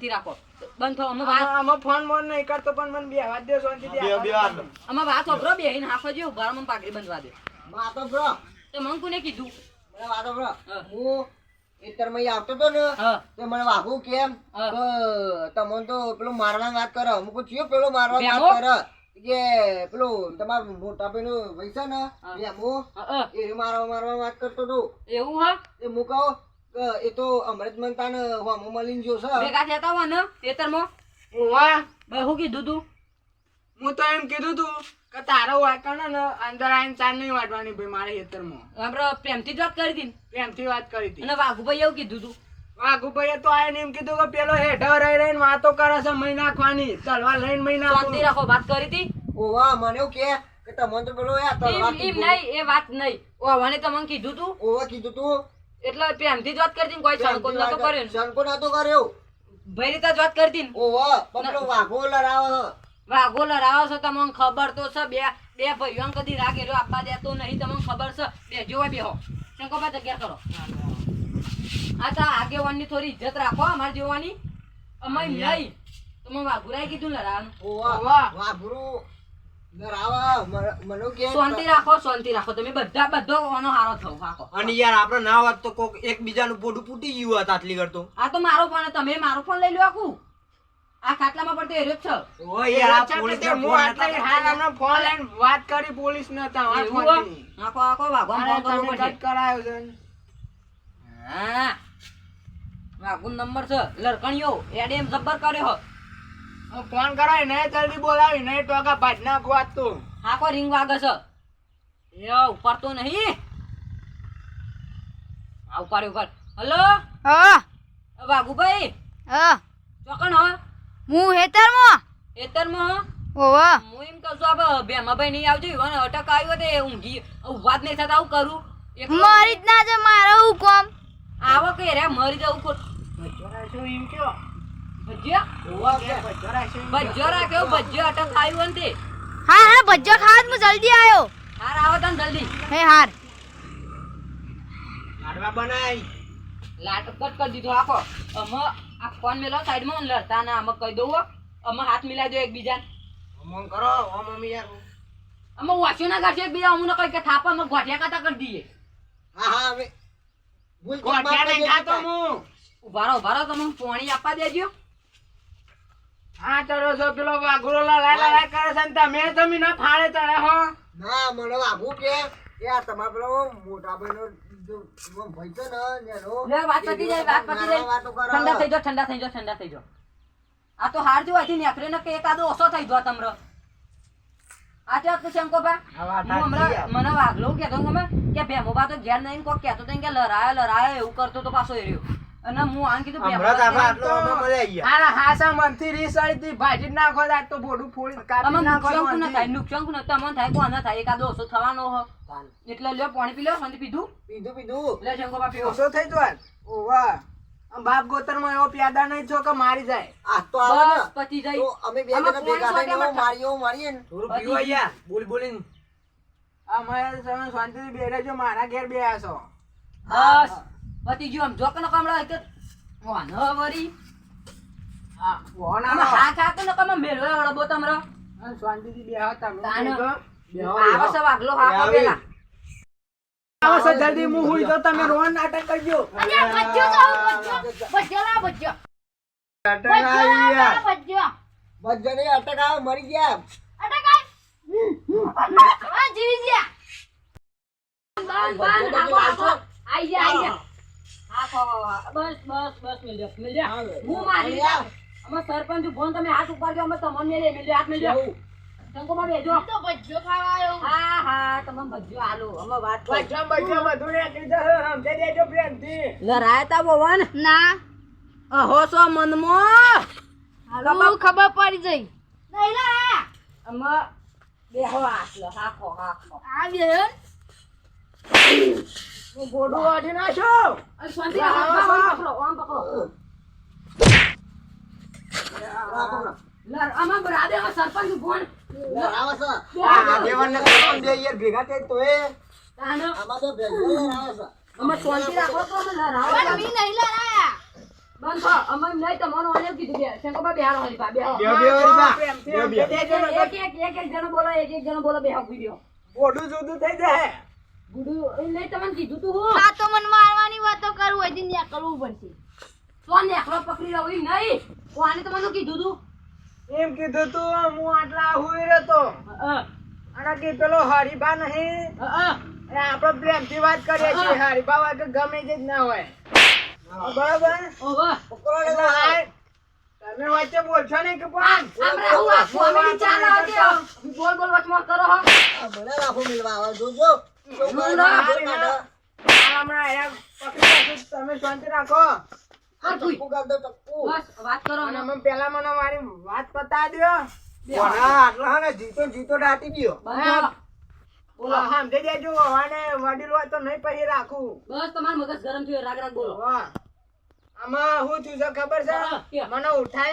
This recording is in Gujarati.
શાંતિ રાખો બંધ થો અમે ફોન મોન નહીં કરતો પણ મને બે વાત દે શાંતિથી અમે વાત સાંભળો બેહીને હાફો જો ઘર મને પાઘડી બંધવા દે વાતો બ્રો તો મને કોને કીધું મને વાતો બ્રો હું એતરમાં આવતો તો ને તો મને વાગું કેમ તો તમને તો પેલું મારવા વાત કરો હું કહું છું પેલો મારવા વાત કરે કે પેલું તમાર મોટા ભાઈનો પૈસા ને એ મારવા વાત કરતો તો એવું હા એ હું કહું એ તો અમૃત મનતા ને હોમો મળીને જોશે ભેગા થતા હોય ને ખેતરમાં હું કીધું તું હું તો એમ કીધું તું કે તારો વાટવાનો ને અંદર આવીને ચાર નહીં વાટવાની ભાઈ મારા ખેતરમાં આપણે પ્રેમથી જ વાત કરી હતી પ્રેમથી વાત કરી હતી અને વાઘુભાઈ એવું કીધું તું વાઘુભાઈએ તો આવીને એમ કીધું કે પેલો હેઠો રહી રહીને વાતો કરે છે મહી નાખવાની તલવાર લઈને મહી શાંતિ રાખો વાત કરી હતી ઓવા મને એવું કે તમને તો પેલો તલવાર એમ નહીં એ વાત નહીં ઓવાને તમને કીધું તું ઓવા કીધું તું એટલે પ્રેમથી જ વાત કરી હતી કોઈ સંકોચ નતો કર્યો સંકોચ નતો કર્યો ભાઈ રીતે જ વાત કરી હતી ઓવા પેલો વાઘો લડાવે વાઘો લડાવો છો તમને ખબર તો છે બે ભાઈઓ કદી રાગ એરો આપવા દેતો નહીં તમને ખબર છે બે જોવા બેહો શંકોબા જગ્યા કરો આ તો આગેવાનની થોડી ઇજ્જત રાખો અમારે જોવાની અમારે નહીં તમે વાઘુરાય કીધું લડાવાનું ઓવા વાઘુરું શાંતિ રાખો તમે બધો ઓનો હારો થવો હાકો અને યાર આપણે ના વાત તો કોક એકબીજાનું પોડું ફૂટી ગયું હતા આટલી કરતો આ તો મારો ફોન તમે મારો ફોન લઈ લો આખું આ ખાટલામાં પડતો એરો જ છે ઓય યાર આ પોલીસને ફોન એટલે હાલ અમને ફોન લઈને વાત કરી પોલીસ ને આખો વાઘો ફોન કરવો પડશે કરાયો છે હા વાઘો નંબર છે લડકણીયો એડીએમ જબ્બર કર્યો ફોન કરાય ને જલ્દી બોલાવી નહીં તો આગા ભાજ નાખો આજ તો આખો રિંગ વાગે છે એ ઉપર તો નહીં આ ઉપર હલો હા વાઘુભાઈ હા ચોકણ હો હું હેતરમાં એતરમાં ઓવા હું એમ કહું છું આ ભેમાભાઈ નહીં આવજો ઈવન અટક આવ્યો તે ઊંઘી ઉભા જ નહીં થતા આવું કરું મારી જ ના છે મારો હું કોમ આવો કે રે મરી જવું ખોટ એમ કયો ભજ્યો ભજ્યો રાખ્યો ભજ્યો અટક આવ્યો ને તે હા હા ભજ્જો ખાવા હું જલ્દી આવ્યો હાર આવો તને જલ્દી હે હાર લાડવા બનાય લાટ કટ કરી દીધો આખો અમે આ ફોન મેલો સાઈડમાં લડતા ના અમે કહી દઉં અમે હાથ મિલાઈ દો એકબીજાને મમ કરો ઓ મમ્મી યાર અમે વાંચ્યો ના કરશે એકબીજા અમને કઈ કે થાપા અમે ગોઠિયા કાતા કરી દઈએ હા હવે ગોઠિયા નહીં ખાતો હું ઉભા રહો તમે પાણી આપવા દેજો હા ચડો છો પેલો વાઘુરો લડાઈ કરે છે ને તમે ના ફાળે ચડે હો ના મને વાગું કે યાર તમારે પેલો મોટા ભાઈનો ભાઈ છે ને લે વાત પતી જાય ઠંડા થઈ જાઓ આ તો હાર જો હતી નેફરે ને કે એકાદો ઓછો થઈ ગયો તમરો આ તે તો શંકોબા મને વાગલો કેતો તમે કે ભેમોબા તો ઘેર નહીં કોક કેતો તો કે લરાયો એવું કરતો તો પાછો એર્યો અને હું આન કીધું હમણાં આપણે આટલો અમે મજા આવી ગયા આના હાસા મનથી રીસાડી થી ભાજી નાખો આજ તો બોડું ફોડી કાપી નાખો નુકસાન કોને તમને થાય કોને થાય એકાદો ઓછો થવાનો હો એટલે લ્યો પાણી પી લો શાંતિ પીધું પીધું લે શંકોબા પીવો ઓછો થઈ જવાય ઓવા બાપ ગોતર માં એવો પ્યાદા નહીં છો કે મારી જાય આ તો આવે ને બસ પતી જાય તો અમે બે જણા ભેગા થઈને મારીએ ને થોડું પીવો યાર બોલીને અમારે તમે શાંતિથી બેઠા છો મારા ઘેર બેહ્યા છો બસ પતી ગયું આમ જોક ન કમળા એક વાનો વરી હા વોન આમ હાથ હાથ ન કમ મેળવે અડબો તમરો શાંતિથી બેહા તમે આવો સે વાગલો હા પેલા આવો સે જલ્દી હું હુઈ જો તમે રોન નાટક કરજો અને ભજ્જો ભજ્જો બધાને અટક આવે મરી ગયા આ જીવી ગયા આઈ જા બસ મિલ જા હું મારી અમે સરપંચ ફોન તમે હાથ ઉપાડજો અમે તમને મિલ હાથ મિલ જા શંકોબા બેજો તો ભજ્જો ખાવા આવ્યો હા તમે ભજ્જો આલો અમે વાત બચ્ચા બધું ને કીધું સમજે દેજો પ્રેમથી લરાયતા બોવન ના અહો સો મનમાં હાલો ખબર પડી જઈ નહીં લા અમે બેહો આટલો હાખો આ બેન હું બોડું વાઢી નાખો અરે શાંતિ રાખો ઓમ પકડો લર અમે બરાદે અમે સરપંચ ફોન આવે છે આ દેવાને કોણ દે યાર ભેગા થઈ તો એ તાનો આમાં તો ભેગા આવે છે અમે શાંતિ રાખો તો અમે લરાવો પણ મી નહીં લડાયા બંધ થો. અમે એમ નહીં તમારું આને કીધું બે શંકરબા બેહાડો હરીફા બેહો. પ્રેમથી સમજી દેજો ને. એક જણો બોલો એક જણો બોલો બેહો વિડિયો. બોડું જુદું થઈ જાય. ગુડુ એ નહીં તમને કીધું તું હું. આ તો મને મારવાની વાતો કરું હોય ત્યાં કરવું પડશે. તો નેકળો પકડી રહ્યો ઈ નહીં. તો આને તમને કીધું તું. એમ કીધું તું હું આટલા હુઈ રહ્યો અને કે પેલો હરીબા નહીં એ આપણે પ્રેમથી વાત કરીએ છીએ. હરીબા હોય કે ગમે તે જ ના હોય. બરાબર? ઓહો. એટલે આ તમે વચ્ચે બોલશો નહીં કે પણ આપણે હું આ કોમેડી ચાલે છે. બોલ બોલ વચમાં કરો હો. આ મને રાખો મિલવા આવે જોજો શું કરે ના, છે, ના, કાઢો. હમણાં અહીંયા પકડી રાખું. તમે શાંતિ રાખો આ ટપ્પુ કાઢ દો, ટપ્પુ. બસ વાત કરો અને ને. અમે પેલા મને મારી વાત પતાવી દો. કોના આટલા ને જીતો દાટી દ્યો. બંધ થો. હા સમજી દેજો. અને વડીલ હોય તો નહીં પછી રાખું. બસ તમારું મગજ ગરમ થયું રાગ રાગ બોલો. વાહ. આમાં શું થયું છે ખબર હા, છે? કે. મને ઉઠાઈ